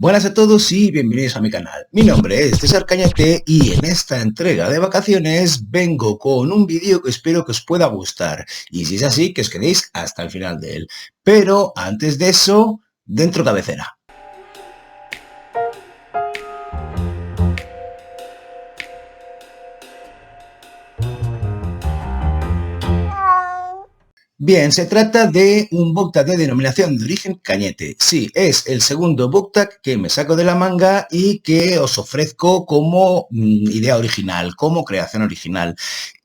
Buenas a todos y bienvenidos a mi canal. Mi nombre es César Cañete y en esta entrega de vacaciones vengo con un vídeo que espero que os pueda gustar. Y si es así, que os quedéis hasta el final de él. Pero antes de eso, dentro cabecera. Bien, se trata de un book tag de denominación de origen Cañete. Sí, es el segundo book tag que me saco de la manga y que os ofrezco como idea original, como creación original.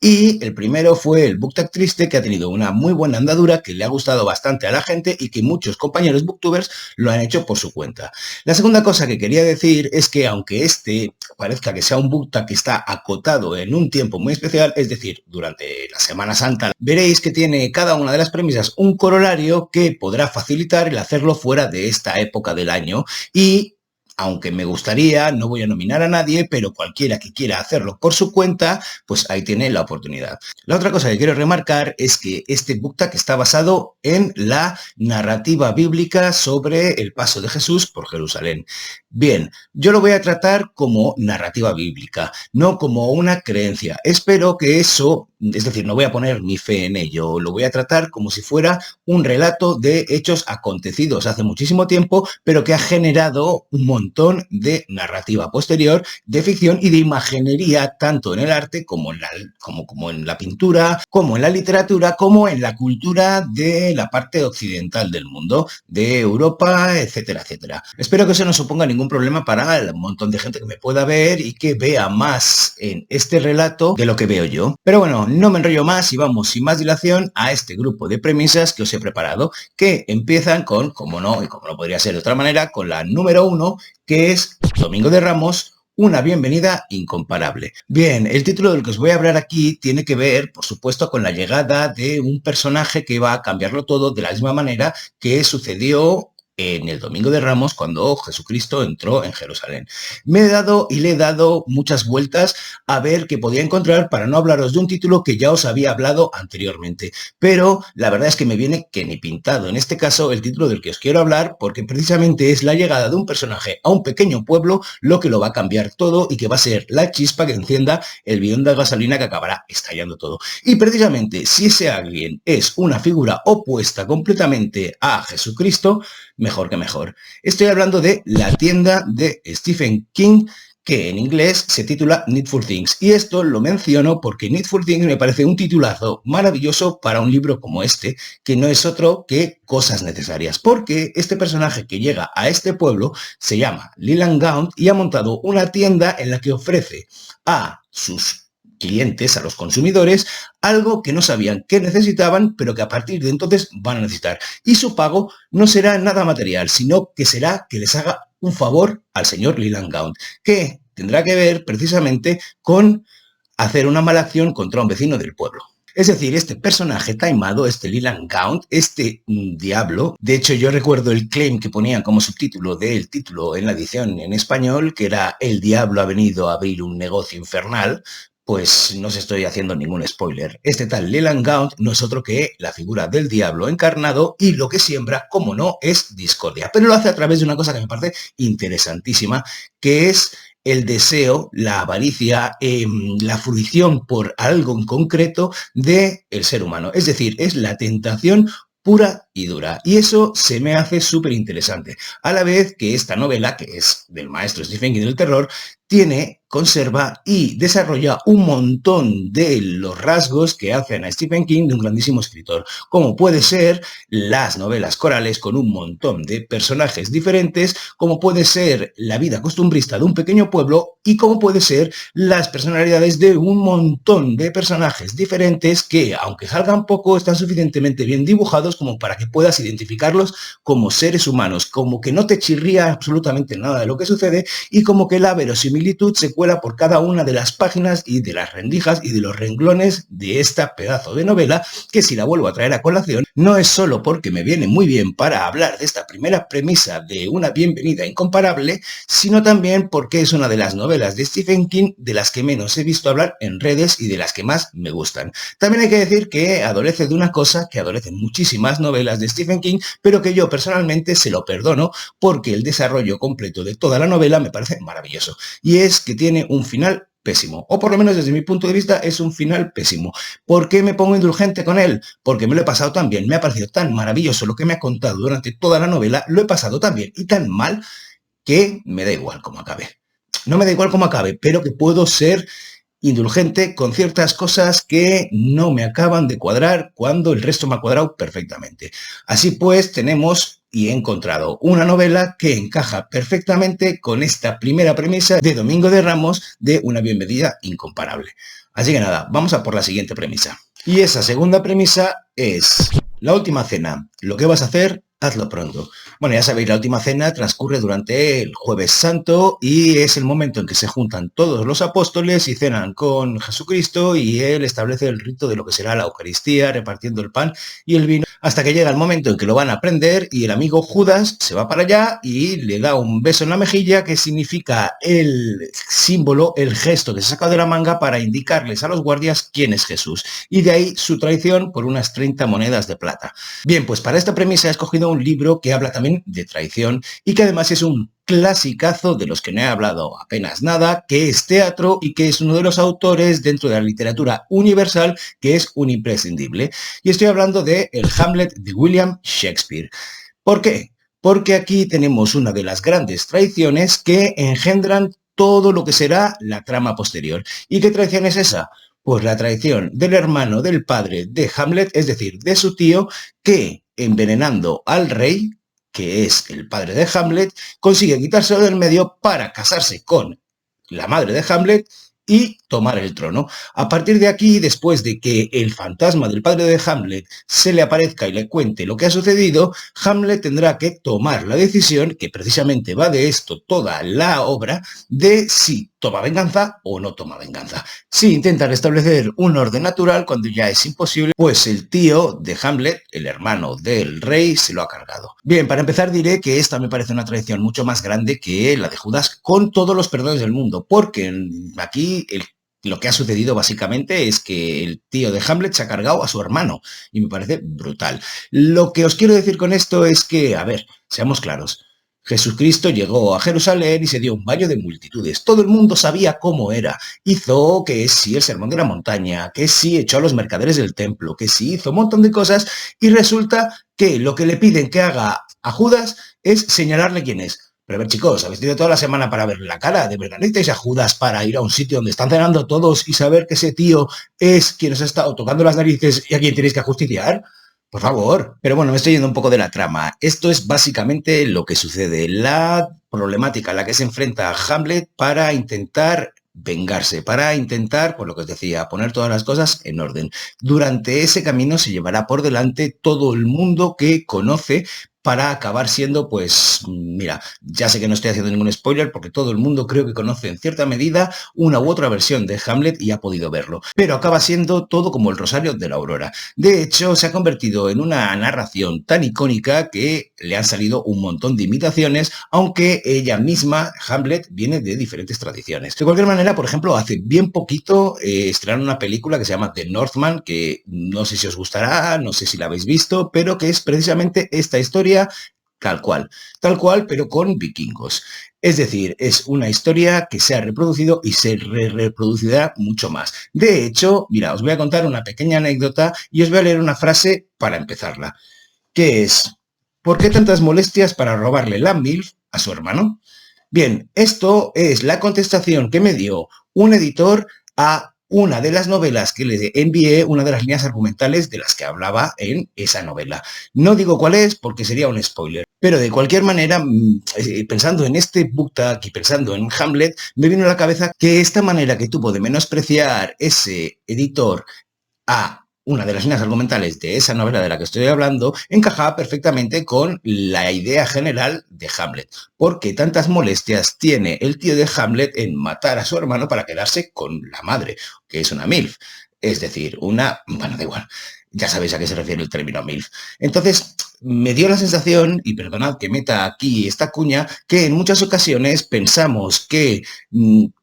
Y el primero fue el book tag triste, que ha tenido una muy buena andadura, que le ha gustado bastante a la gente y que muchos compañeros booktubers lo han hecho por su cuenta. La segunda cosa que quería decir es que aunque este parezca que sea un book tag que está acotado en un tiempo muy especial, es decir, durante la Semana Santa, veréis que tiene cada una de las premisas un corolario que podrá facilitar el hacerlo fuera de esta época del año y aunque me gustaría, no voy a nominar a nadie, pero cualquiera que quiera hacerlo por su cuenta, pues ahí tiene la oportunidad. La otra cosa que quiero remarcar es que este book tag está basado en la narrativa bíblica sobre el paso de Jesús por Jerusalén. Bien, yo lo voy a tratar como narrativa bíblica, no como una creencia. Espero que eso, es decir, no voy a poner mi fe en ello, lo voy a tratar como si fuera un relato de hechos acontecidos hace muchísimo tiempo, pero que ha generado un montón de narrativa posterior, de ficción y de imaginería, tanto en el arte como en la pintura, como en la literatura, como en la cultura de la parte occidental del mundo, de Europa, etcétera, etcétera. Espero que eso no suponga ningún problema para el montón de gente que me pueda ver y que vea más en este relato de lo que veo yo. Pero bueno, no me enrollo más y vamos sin más dilación a este grupo de premisas que os he preparado, que empiezan con, como no, y como no podría ser de otra manera, con la número 1, que es Domingo de Ramos, una bienvenida incomparable. Bien, el título del que os voy a hablar aquí tiene que ver, por supuesto, con la llegada de un personaje que va a cambiarlo todo de la misma manera que sucedió en el Domingo de Ramos cuando Jesucristo entró en Jerusalén. Me he dado y le he dado muchas vueltas a ver qué podía encontrar para no hablaros de un título que ya os había hablado anteriormente, pero la verdad es que me viene que ni pintado. En este caso, el título del que os quiero hablar, porque precisamente es la llegada de un personaje a un pequeño pueblo lo que lo va a cambiar todo y que va a ser la chispa que encienda el bidón de gasolina que acabará estallando todo. Y precisamente si ese alguien es una figura opuesta completamente a Jesucristo, mejor que mejor. Estoy hablando de La tienda de Stephen King, que en inglés se titula Needful Things. Y esto lo menciono porque Needful Things me parece un titulazo maravilloso para un libro como este, que no es otro que Cosas Necesarias. Porque este personaje que llega a este pueblo se llama Leland Gaunt y ha montado una tienda en la que ofrece a sus clientes, a los consumidores, algo que no sabían que necesitaban, pero que a partir de entonces van a necesitar. Y su pago no será nada material, sino que será que les haga un favor al señor Leland Gaunt, que tendrá que ver precisamente con hacer una mala acción contra un vecino del pueblo. Es decir, este personaje taimado, este Leland Gaunt, este diablo, de hecho yo recuerdo el claim que ponían como subtítulo del título en la edición en español, que era El diablo ha venido a abrir un negocio infernal. Pues no os estoy haciendo ningún spoiler. Este tal Leland Gaunt no es otro que la figura del diablo encarnado y lo que siembra, como no, es discordia. Pero lo hace a través de una cosa que me parece interesantísima, que es el deseo, la avaricia, la fruición por algo en concreto del ser humano. Es decir, es la tentación pura y dura. Y eso se me hace súper interesante. A la vez que esta novela, que es del maestro Stephen King del terror, conserva y desarrolla un montón de los rasgos que hacen a Stephen King de un grandísimo escritor, como puede ser las novelas corales con un montón de personajes diferentes, como puede ser la vida costumbrista de un pequeño pueblo y como puede ser las personalidades de un montón de personajes diferentes que, aunque salgan poco, están suficientemente bien dibujados como para que puedas identificarlos como seres humanos, como que no te chirría absolutamente nada de lo que sucede y como que la verosimilitud se cuela por cada una de las páginas y de las rendijas y de los renglones de esta pedazo de novela, que si la vuelvo a traer a colación, no es solo porque me viene muy bien para hablar de esta primera premisa de una bienvenida incomparable, sino también porque es una de las novelas de Stephen King de las que menos he visto hablar en redes y de las que más me gustan. También hay que decir que adolece de una cosa que adolecen muchísimas novelas novelas de Stephen King, pero que yo personalmente se lo perdono porque el desarrollo completo de toda la novela me parece maravilloso. Y es que tiene un final pésimo, o por lo menos desde mi punto de vista es un final pésimo. ¿Por qué me pongo indulgente con él? Porque me lo he pasado tan bien, me ha parecido tan maravilloso lo que me ha contado durante toda la novela, lo he pasado tan bien y tan mal que me da igual cómo acabe. No me da igual cómo acabe, pero que puedo ser indulgente con ciertas cosas que no me acaban de cuadrar cuando el resto me ha cuadrado perfectamente. Así pues, tenemos y he encontrado una novela que encaja perfectamente con esta primera premisa de Domingo de Ramos de Una bienvenida incomparable. Así que nada, vamos a por la siguiente premisa. Y esa segunda premisa es: la última cena. Lo que vas a hacer, hazlo pronto. Bueno, ya sabéis, la última cena transcurre durante el Jueves Santo y es el momento en que se juntan todos los apóstoles y cenan con Jesucristo, y él establece el rito de lo que será la Eucaristía, repartiendo el pan y el vino, hasta que llega el momento en que lo van a prender y el amigo Judas se va para allá y le da un beso en la mejilla, que significa el símbolo, el gesto que se saca de la manga para indicarles a los guardias quién es Jesús. Y de ahí su traición por unas 30 monedas de plata. Bien, pues para esta premisa he escogido un libro que habla también de traición y que además es un clasicazo de los que no he hablado apenas nada, que es teatro y que es uno de los autores dentro de la literatura universal que es un imprescindible. Y estoy hablando de el Hamlet de William Shakespeare. ¿Por qué? Porque aquí tenemos una de las grandes traiciones que engendran todo lo que será la trama posterior. ¿Y qué traición es esa? Pues la traición del hermano del padre de Hamlet, es decir, de su tío, que envenenando al rey, que es el padre de Hamlet, consigue quitárselo del medio para casarse con la madre de Hamlet y tomar el trono. A partir de aquí, después de que el fantasma del padre de Hamlet se le aparezca y le cuente lo que ha sucedido, Hamlet tendrá que tomar la decisión, que precisamente va de esto toda la obra, de si toma venganza o no toma venganza. Si intenta restablecer un orden natural cuando ya es imposible, pues el tío de Hamlet, el hermano del rey, se lo ha cargado. Bien, para empezar diré que esta me parece una traición mucho más grande que la de Judas, con todos los perdones del mundo, porque aquí lo que ha sucedido básicamente es que el tío de Hamlet se ha cargado a su hermano y me parece brutal. Lo que os quiero decir con esto es que, a ver, seamos claros, Jesucristo llegó a Jerusalén y se dio un baño de multitudes. Todo el mundo sabía cómo era. Hizo que sí el sermón de la montaña, que sí echó a los mercaderes del templo, que sí hizo un montón de cosas, y resulta que lo que le piden que haga a Judas es señalarle quién es. Pero a ver, chicos, habéis tenido toda la semana para verle la cara. ¿De verdad necesitáis a Judas para ir a un sitio donde están cenando todos y saber que ese tío es quien os ha estado tocando las narices y a quien tenéis que ajusticiar? Por favor. Pero bueno, me estoy yendo un poco de la trama. Esto es básicamente lo que sucede. La problemática a la que se enfrenta Hamlet para intentar vengarse, para intentar, por lo que os decía, poner todas las cosas en orden. Durante ese camino se llevará por delante todo el mundo que conoce, para acabar siendo, pues, mira, ya sé que no estoy haciendo ningún spoiler porque todo el mundo creo que conoce en cierta medida una u otra versión de Hamlet y ha podido verlo, pero acaba siendo todo como el Rosario de la Aurora. De hecho, se ha convertido en una narración tan icónica que le han salido un montón de imitaciones, aunque ella misma, Hamlet, viene de diferentes tradiciones. De cualquier manera, por ejemplo, hace bien poquito estrenaron una película que se llama The Northman, que no sé si os gustará, no sé si la habéis visto, pero que es precisamente esta historia tal cual, pero con vikingos. Es decir, es una historia que se ha reproducido y se reproducirá mucho más. De hecho, mira, os voy a contar una pequeña anécdota y os voy a leer una frase para empezarla, que es: ¿por qué tantas molestias para robarle la MILF a su hermano? Bien, esto es la contestación que me dio un editor a una de las novelas que le envié, una de las líneas argumentales de las que hablaba en esa novela. No digo cuál es porque sería un spoiler, pero de cualquier manera, pensando en este book tag y pensando en Hamlet, me vino a la cabeza que esta manera que tuvo de menospreciar ese editor a una de las líneas argumentales de esa novela de la que estoy hablando encajaba perfectamente con la idea general de Hamlet. ¿Por qué tantas molestias tiene el tío de Hamlet en matar a su hermano para quedarse con la madre, que es una MILF? Es decir, bueno, da igual. Ya sabéis a qué se refiere el término MILF. Entonces, me dio la sensación, y perdonad que meta aquí esta cuña, que en muchas ocasiones pensamos que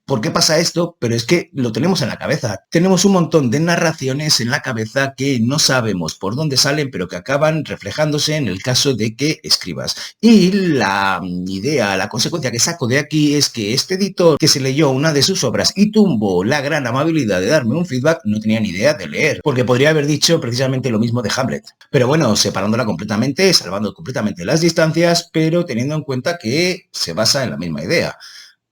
¿Por qué pasa esto? Pero es que lo tenemos en la cabeza. Tenemos un montón de narraciones en la cabeza que no sabemos por dónde salen, pero que acaban reflejándose en el caso de que escribas. Y la idea, la consecuencia que saco de aquí es que este editor que se leyó una de sus obras y tuvo la gran amabilidad de darme un feedback, no tenía ni idea de leer, porque podría haber dicho precisamente lo mismo de Hamlet. Pero bueno, separándola completamente, salvando completamente las distancias, pero teniendo en cuenta que se basa en la misma idea.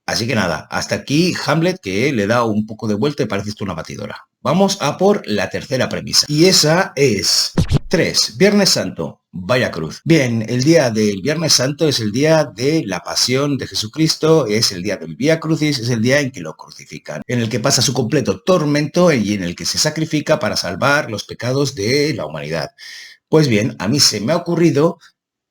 Así que nada, hasta aquí Hamlet, que le da un poco de vuelta y parece esto una batidora. Vamos a por la tercera premisa. Y esa es 3. Viernes Santo. Vaya cruz. Bien, el día del Viernes Santo es el día de la pasión de Jesucristo, es el día del Vía Crucis, es el día en que lo crucifican, en el que pasa su completo tormento y en el que se sacrifica para salvar los pecados de la humanidad. Pues bien, a mí se me ha ocurrido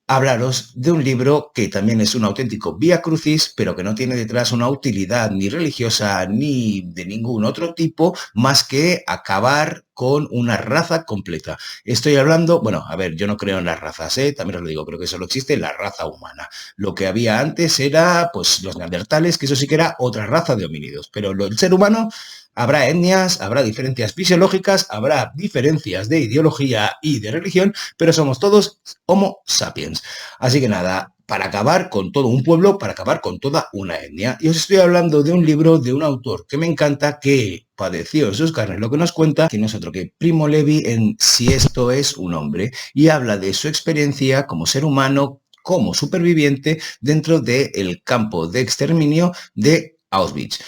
hablaros de un libro que también es un auténtico vía crucis, pero que no tiene detrás una utilidad ni religiosa ni de ningún otro tipo, más que acabar con una raza completa. Estoy hablando, bueno, a ver, yo no creo en las razas, también os lo digo, creo que solo existe la raza humana. Lo que había antes era, pues, los neandertales, que eso sí que era otra raza de homínidos, pero el ser humano... Habrá etnias, habrá diferencias fisiológicas, habrá diferencias de ideología y de religión, pero somos todos Homo sapiens. Así que nada, para acabar con todo un pueblo, para acabar con toda una etnia. Y os estoy hablando de un libro de un autor que me encanta, que padeció en sus carnes lo que nos cuenta, que no es otro que Primo Levi en Si esto es un hombre, y habla de su experiencia como ser humano, como superviviente dentro del campo de exterminio de Auschwitz.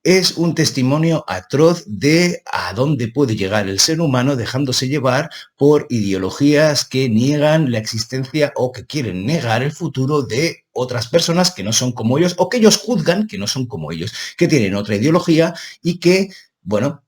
Es un testimonio atroz de a dónde puede llegar el ser humano dejándose llevar por ideologías que niegan la existencia o que quieren negar el futuro de otras personas que no son como ellos o que ellos juzgan que no son como ellos, que tienen otra ideología y que, bueno,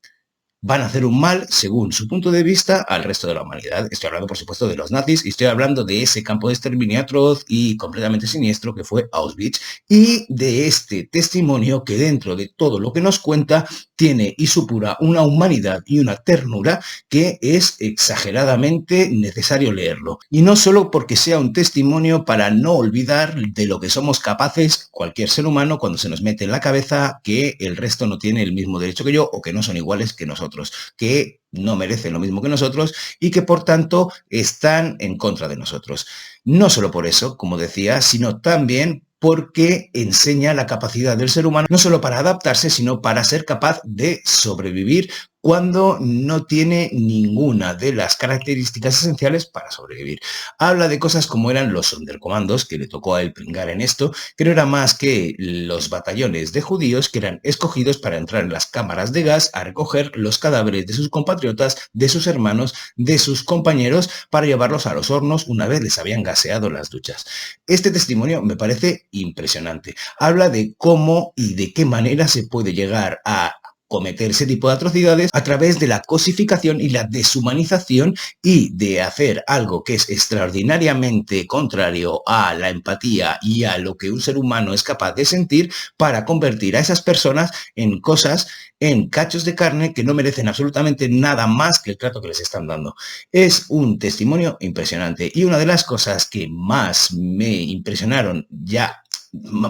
van a hacer un mal, según su punto de vista, al resto de la humanidad. Estoy hablando, por supuesto, de los nazis y estoy hablando de ese campo de exterminio atroz y completamente siniestro que fue Auschwitz y de este testimonio que dentro de todo lo que nos cuenta tiene y supura una humanidad y una ternura que es exageradamente necesario leerlo. Y no solo porque sea un testimonio para no olvidar de lo que somos capaces cualquier ser humano cuando se nos mete en la cabeza que el resto no tiene el mismo derecho que yo o que no son iguales que nosotros, que no merecen lo mismo que nosotros y que por tanto están en contra de nosotros. No solo por eso, como decía, sino también porque enseña la capacidad del ser humano no solo para adaptarse, sino para ser capaz de sobrevivir cuando no tiene ninguna de las características esenciales para sobrevivir. Habla de cosas como eran los Sonderkommandos, que le tocó a él pringar en esto, que no era más que los batallones de judíos que eran escogidos para entrar en las cámaras de gas a recoger los cadáveres de sus compatriotas, de sus hermanos, de sus compañeros, para llevarlos a los hornos una vez les habían gaseado las duchas. Este testimonio me parece impresionante. Habla de cómo y de qué manera se puede llegar a cometer ese tipo de atrocidades a través de la cosificación y la deshumanización y de hacer algo que es extraordinariamente contrario a la empatía y a lo que un ser humano es capaz de sentir para convertir a esas personas en cosas, en cachos de carne que no merecen absolutamente nada más que el trato que les están dando. Es un testimonio impresionante y una de las cosas que más me impresionaron ya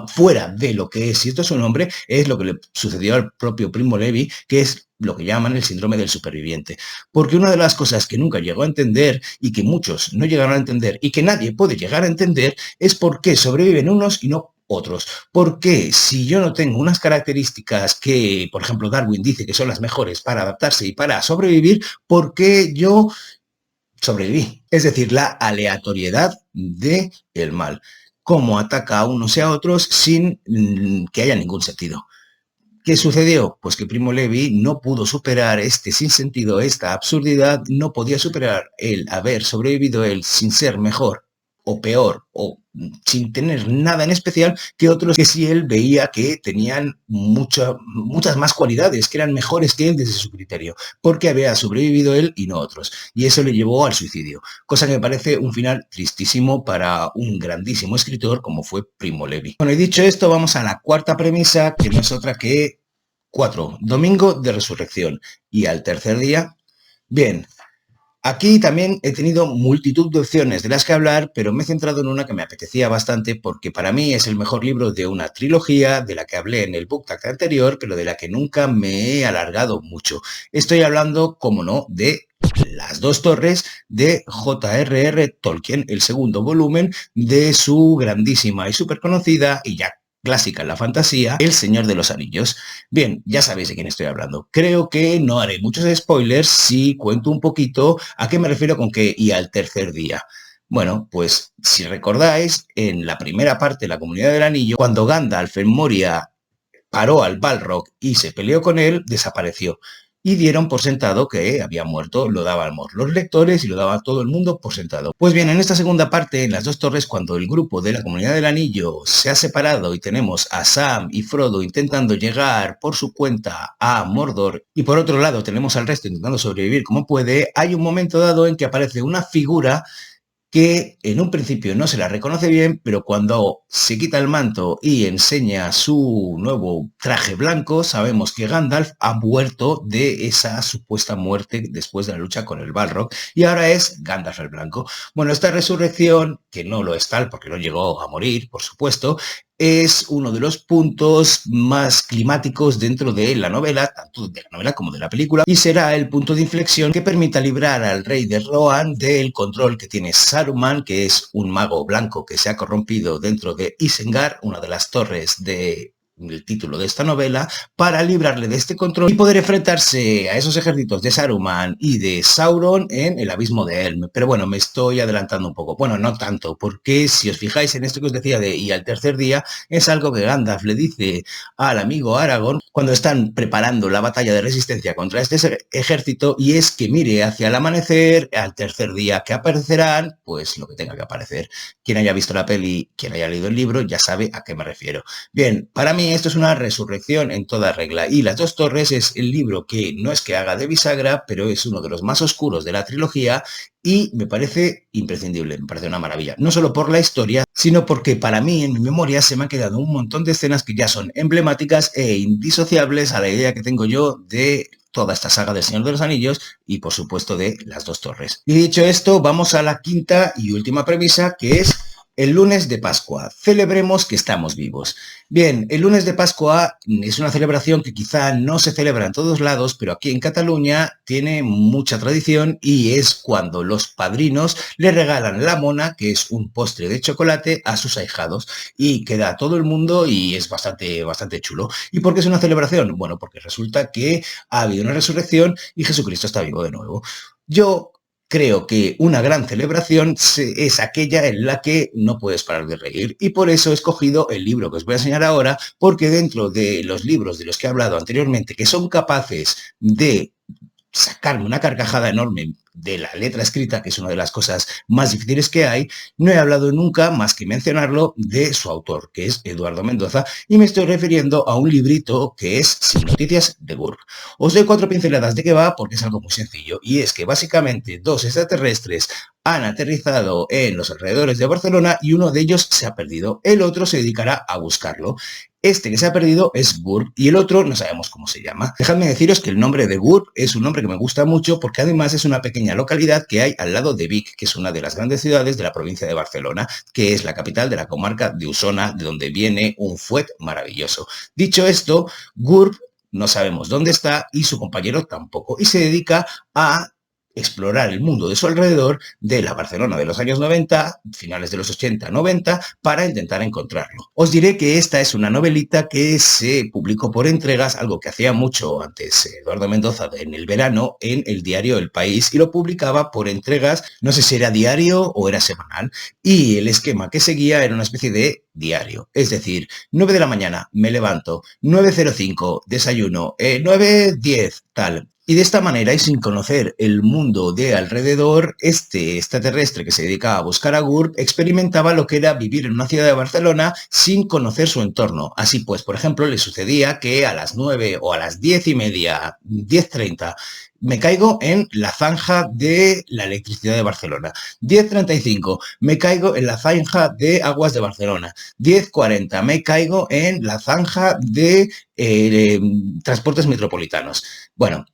fuera de lo que es, si esto es un hombre, es lo que le sucedió al propio Primo Levi, que es lo que llaman el síndrome del superviviente. Porque una de las cosas que nunca llegó a entender y que muchos no llegaron a entender y que nadie puede llegar a entender es por qué sobreviven unos y no otros. Porque si yo no tengo unas características que, por ejemplo, Darwin dice que son las mejores para adaptarse y para sobrevivir, ¿por qué yo sobreviví? Es decir, la aleatoriedad del mal. Cómo ataca a unos y a otros sin que haya ningún sentido. ¿Qué sucedió? Pues que Primo Levi no pudo superar este sinsentido, esta absurdidad, no podía superar el haber sobrevivido él sin ser mejor o peor o sin tener nada en especial que otros que sí él veía que tenían muchas más cualidades, que eran mejores que él desde su criterio, porque había sobrevivido él y no otros. Y eso le llevó al suicidio, cosa que me parece un final tristísimo para un grandísimo escritor como fue Primo Levi. Bueno, y dicho esto, vamos a la cuarta premisa, que no es otra que 4. Domingo de Resurrección. Y al tercer día, bien, Aquí también he tenido multitud de opciones de las que hablar, pero me he centrado en una que me apetecía bastante porque para mí es el mejor libro de una trilogía de la que hablé en el BookTag anterior, pero de la que nunca me he alargado mucho. Estoy hablando, como no, de Las dos torres de J.R.R. Tolkien, el segundo volumen de su grandísima y súper conocida y ya clásica en la fantasía, El Señor de los Anillos. Bien, ya sabéis de quién estoy hablando. Creo que no haré muchos spoilers si cuento un poquito a qué me refiero con que y al tercer día. Bueno, pues si recordáis, en la primera parte de la Comunidad del Anillo, cuando Gandalf en Moria paró al Balrog y se peleó con él, desapareció. Y dieron por sentado que había muerto, lo dábamos los lectores y lo daba todo el mundo por sentado. Pues bien, en esta segunda parte, en las dos torres, cuando el grupo de la Comunidad del Anillo se ha separado y tenemos a Sam y Frodo intentando llegar por su cuenta a Mordor y por otro lado tenemos al resto intentando sobrevivir como puede, hay un momento dado en que aparece una figura que en un principio no se la reconoce bien, pero cuando se quita el manto y enseña su nuevo traje blanco, sabemos que Gandalf ha muerto de esa supuesta muerte después de la lucha con el Balrog, y ahora es Gandalf el Blanco. Bueno, esta resurrección, que no lo es tal porque no llegó a morir, por supuesto, es uno de los puntos más climáticos dentro de la novela, tanto de la novela como de la película, y será el punto de inflexión que permita librar al rey de Rohan del control que tiene Saruman, que es un mago blanco que se ha corrompido dentro de Isengard, una de las torres de el título de esta novela, para librarle de este control y poder enfrentarse a esos ejércitos de Saruman y de Sauron en el abismo de Helm. Pero bueno, me estoy adelantando un poco. Bueno, no tanto, porque si os fijáis en esto que os decía de y al tercer día, es algo que Gandalf le dice al amigo Aragorn cuando están preparando la batalla de resistencia contra este ejército, y es que mire hacia el amanecer, al tercer día que aparecerán, pues lo que tenga que aparecer. Quien haya visto la peli, quien haya leído el libro, ya sabe a qué me refiero. Bien, para mí esto es una resurrección en toda regla, y Las dos torres es el libro que no es que haga de bisagra, pero es uno de los más oscuros de la trilogía y me parece imprescindible, me parece una maravilla. No solo por la historia, sino porque para mí en mi memoria se me han quedado un montón de escenas que ya son emblemáticas e indisociables a la idea que tengo yo de toda esta saga del Señor de los Anillos y por supuesto de Las dos torres. Y dicho esto, vamos a la quinta y última premisa, que es el lunes de Pascua. Celebremos que estamos vivos. Bien, el lunes de Pascua es una celebración que quizá no se celebra en todos lados, pero aquí en Cataluña tiene mucha tradición y es cuando los padrinos le regalan la mona, que es un postre de chocolate, a sus ahijados y queda todo el mundo y es bastante chulo. ¿Y por qué es una celebración? Bueno, porque resulta que ha habido una resurrección y Jesucristo está vivo de nuevo. Yo creo que una gran celebración es aquella en la que no puedes parar de reír, y por eso he escogido el libro que os voy a enseñar ahora, porque dentro de los libros de los que he hablado anteriormente, que son capaces de sacarme una carcajada enorme de la letra escrita, que es una de las cosas más difíciles que hay, no he hablado nunca, más que mencionarlo, de su autor, que es Eduardo Mendoza, y me estoy refiriendo a un librito que es Sin noticias de GURB. Os doy 4 pinceladas de qué va porque es algo muy sencillo, y es que básicamente dos extraterrestres han aterrizado en los alrededores de Barcelona y uno de ellos se ha perdido. El otro se dedicará a buscarlo. Este que se ha perdido es GURB y el otro no sabemos cómo se llama. Dejadme deciros que el nombre de GURB es un nombre que me gusta mucho porque además es una pequeña localidad que hay al lado de Vic, que es una de las grandes ciudades de la provincia de Barcelona, que es la capital de la comarca de Osona, de donde viene un fuet maravilloso. Dicho esto, GURB no sabemos dónde está y su compañero tampoco, y se dedica a explorar el mundo de su alrededor, de la Barcelona de los años 90, finales de los 80, 90, para intentar encontrarlo. Os diré que esta es una novelita que se publicó por entregas, algo que hacía mucho antes Eduardo Mendoza en el verano en el diario El País, y lo publicaba por entregas, no sé si era diario o era semanal, y el esquema que seguía era una especie de diario, es decir, 9 de la mañana me levanto, 9:05 desayuno, 9:10 tal. Y de esta manera, y sin conocer el mundo de alrededor, este extraterrestre que se dedicaba a buscar a GURB experimentaba lo que era vivir en una ciudad de Barcelona sin conocer su entorno. Así pues, por ejemplo, le sucedía que a las 9 o a las 10:30, 10:30, me caigo en la zanja de la electricidad de Barcelona. 10:35, me caigo en la zanja de aguas de Barcelona. 10:40, me caigo en la zanja de transportes metropolitanos. Bueno,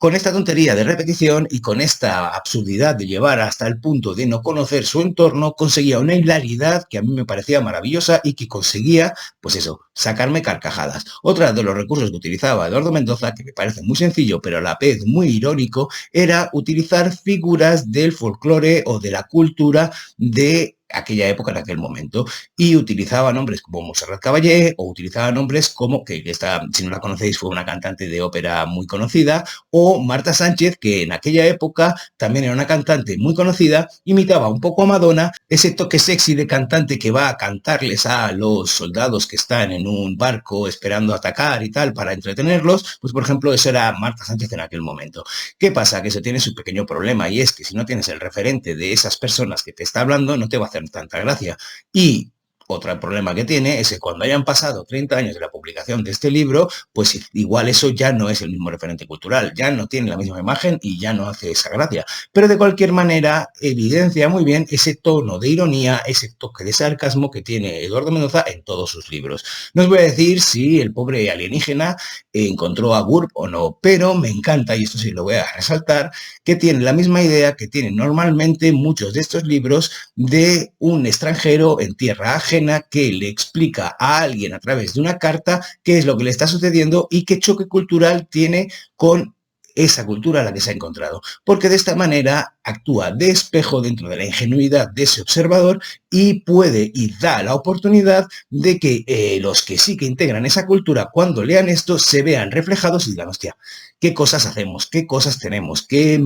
Con esta tontería de repetición y con esta absurdidad de llevar hasta el punto de no conocer su entorno, conseguía una hilaridad que a mí me parecía maravillosa y que conseguía, pues eso, sacarme carcajadas. Otra de los recursos que utilizaba Eduardo Mendoza, que me parece muy sencillo, pero a la vez muy irónico, era utilizar figuras del folclore o de la cultura de aquella época, en aquel momento, y utilizaba nombres como Montserrat Caballé o utilizaba nombres como, que esta, si no la conocéis, fue una cantante de ópera muy conocida, o Marta Sánchez, que en aquella época también era una cantante muy conocida, imitaba un poco a Madonna, ese toque sexy de cantante que va a cantarles a los soldados que están en un barco esperando atacar y tal para entretenerlos, pues por ejemplo eso era Marta Sánchez en aquel momento. ¿Qué pasa? Que eso tiene su pequeño problema y es que si no tienes el referente de esas personas que te está hablando no te va a hacer tanta gracia. Y otro problema que tiene es que cuando hayan pasado 30 años de la publicación de este libro, pues igual eso ya no es el mismo referente cultural, ya no tiene la misma imagen y ya no hace esa gracia. Pero de cualquier manera evidencia muy bien ese tono de ironía, ese toque de sarcasmo que tiene Eduardo Mendoza en todos sus libros. No os voy a decir si el pobre alienígena encontró a GURP o no, pero me encanta, y esto sí lo voy a resaltar, que tiene la misma idea que tienen normalmente muchos de estos libros de un extranjero en tierra ajena que le explica a alguien a través de una carta qué es lo que le está sucediendo y qué choque cultural tiene con esa cultura a la que se ha encontrado, porque de esta manera actúa de espejo dentro de la ingenuidad de ese observador y puede y da la oportunidad de que los que sí que integran esa cultura, cuando lean esto, se vean reflejados y digan, hostia, qué cosas hacemos, qué cosas tenemos, qué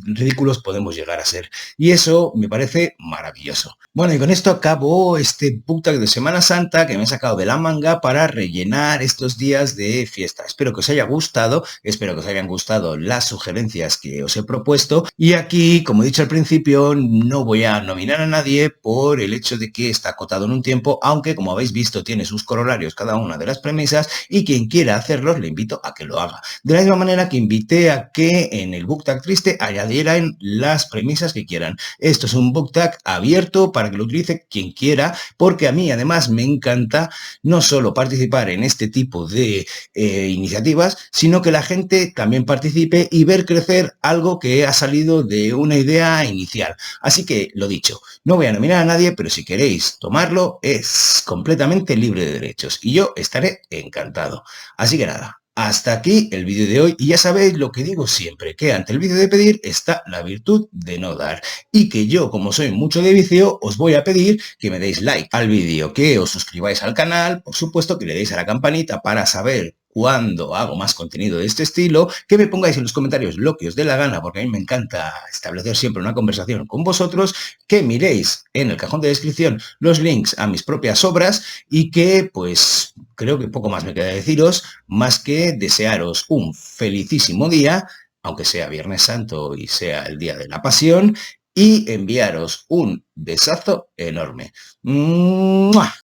ridículos podemos llegar a ser. Y eso me parece maravilloso. Bueno, y con esto acabo este book tag de Semana Santa que me he sacado de la manga para rellenar estos días de fiesta. Espero que os haya gustado, espero que os hayan gustado las sugerencias que os he propuesto. Y aquí, como he dicho al principio, no voy a nominar a nadie por el hecho de que está acotado en un tiempo, aunque como habéis visto tiene sus corolarios cada una de las premisas y quien quiera hacerlos le invito a que lo haga. De la misma manera que invité a que en el book tag triste añadieran las premisas que quieran. Esto es un book tag abierto para que lo utilice quien quiera, porque a mí además me encanta no solo participar en este tipo de iniciativas, sino que la gente también participe y ver crecer algo que ha salido de una idea inicial. Así que, lo dicho, no voy a nominar a nadie, pero si queréis tomarlo, es completamente libre de derechos y yo estaré encantado. Así que nada. Hasta aquí el vídeo de hoy y ya sabéis lo que digo siempre, que ante el vicio de pedir está la virtud de no dar y que yo, como soy mucho de vicio, os voy a pedir que me deis like al vídeo, que os suscribáis al canal, por supuesto que le deis a la campanita para saber cuando hago más contenido de este estilo, que me pongáis en los comentarios lo que os dé la gana, porque a mí me encanta establecer siempre una conversación con vosotros, que miréis en el cajón de descripción los links a mis propias obras y que, pues, creo que poco más me queda deciros, más que desearos un felicísimo día, aunque sea Viernes Santo y sea el Día de la Pasión, y enviaros un besazo enorme. ¡Mua!